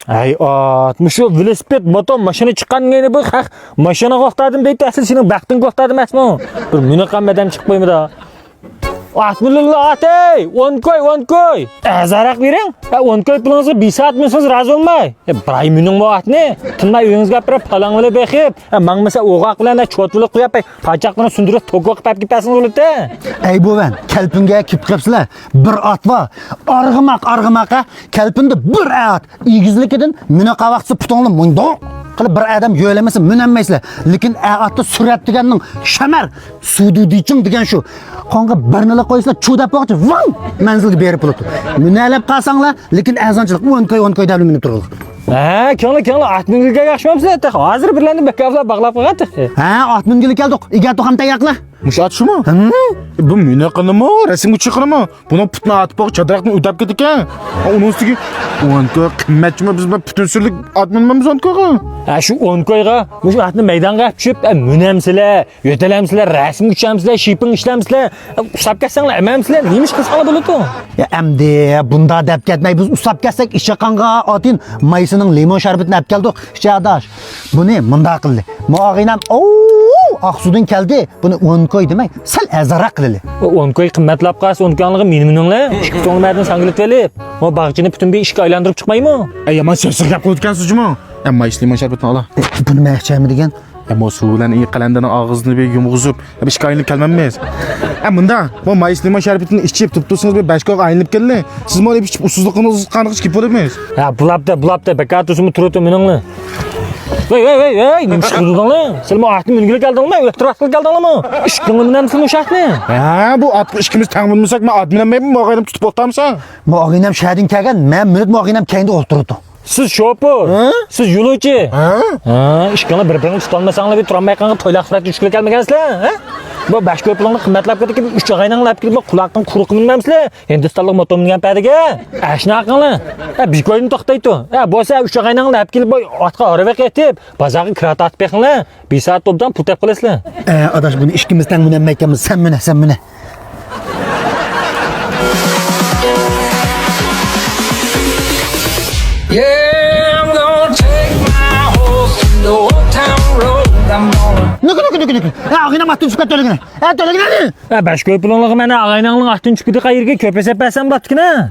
Ay atmış o velosiped motor maşını çıqqanngeni bu haq maşına qoqtadim deydi asıl senin baxting qoqtadim emasmi? Bir meni qammadan chiqmaymi da. Atmulullah atay, 10 koy. Zaraq bering. 10 koy pulingizga 5 soat minsiz razı olmay. Bir ay mening bu atni tinmay uyingizga gapirib palang'ilib bexib. Mangmasa o'g'oq bilan chotvilib qo'yapay, pachaq bilan sundirib to'g'oq qilib ketasiz bo'ladi. Ey bo'van, kalpinga kip qilibsizlar. Bir at va arg'imoqqa kalpinda bir at. Egizlikidan meni qavaqsi putonli mundoq qilib bir adam yo'lamasa minanmaysizlar. Lekin atda surat deganning shamar sududiyching degan shu. Qonga birnila qo'ysizlar, cho'dab boqchi, vang manzilga berib bo'ladi. Minalab qolsanglar, lekin azonchilik 10 koy deb minib turadi. Ha, kengli at mingilga yaxshimamsiz? Hozir birlarni bekavlab bog'lab qo'yadi. Ha, at mingilga keldik. Egato ham tayyoqlar. Mush at shumi? Bu meni qilimi, rasmga chiqirimi? Buni putni atib qo'yib, chadraqni o'tab ketgan. Uning ustiga 10 koy qimmatchimi biz butun surlik at minmamiz 10 koyga. Ha, shu 10 koyga, shu atni maydonga olib tushib, minamsizlar, yo'talamsizlar, rasm uchamsizlar, shiping ishlamsizlar, usab ketsanglar, amamsizlar, nemish qilsanglar bo'ladi. Ya endi bunda deb ketmay biz usab ketsak ishi qanqa otin maysining limon sharbetini olib keldik. Ichadash. Buni munda qildi. Mo'g'inam Aqsudan keldi. Buni 10 koy demay, sal azaraq qildi. 10 koy qimmatlab qolsa 10 koyliga meninglar, 2 to'nglardan sangilib kelib, mo bag'chini butun bir ishga aylantirib chiqmaymi? Yomon sirsiq gap qo'yotgansizmi? Ammo limon sharbetini ola. Buni maqchaymi degan? Ammo suv bilan qalandaning og'zini bir yumg'izib, ishga aylanib kelmaymiz. Bunda bu mayiz limon sharbetini ichib turibsiz, bir bashkoq aylanib keldi. Siz mana ichib usuzligingiz qaniqish kelib bo'lmaysiz. Ha, bulabda bekatusimi turibdi meninglar. Vay, nima qildinglar? Siz mo atni mingilga keldingmi? O'tiraqqa keldinglarmi? Ishqingni minamsiz mushaqni? Ha, bu atni ishkimiz tangminmasak, men at minmayman, mo'g'inam tutib o'tamsan. Mo'g'inam shadin kelgan, men minut mo'g'inam keyinda o'tirdi. Siz shopur, siz yo'lovchi. Ha, ishqingni bir-birini tutolmasanglar, bir turolmay qolgan to'ylaqsizlar tushga kelmagansizlar, ha? Bu bashko'y pulingni qimmatlab ketib, 3 g'aynanglab kelib, quloqdan quruq minmamsizlar. Hindistonlik motor mingan paydiga, ashna qilinglar. Ha, bikoyni to'xtaydi. Ha, bo'lsa 3 g'aynanglab kelib, otga orava ketib, bozorga kirat atib beqinglar. 1 soat topdan pul tep qilasizlar. Adash buni ishkimizdan minamay ekanmiz, sen mina. Yeah, I'm gonna take my horse to the old town road. I'm gonna Nıkı. Ağına attın çıkart öyle. Öyle. Ha, bashko'y pulingni mana ag'aynangning 6-chi qayerga ko'pasab bersam bo'ladikina.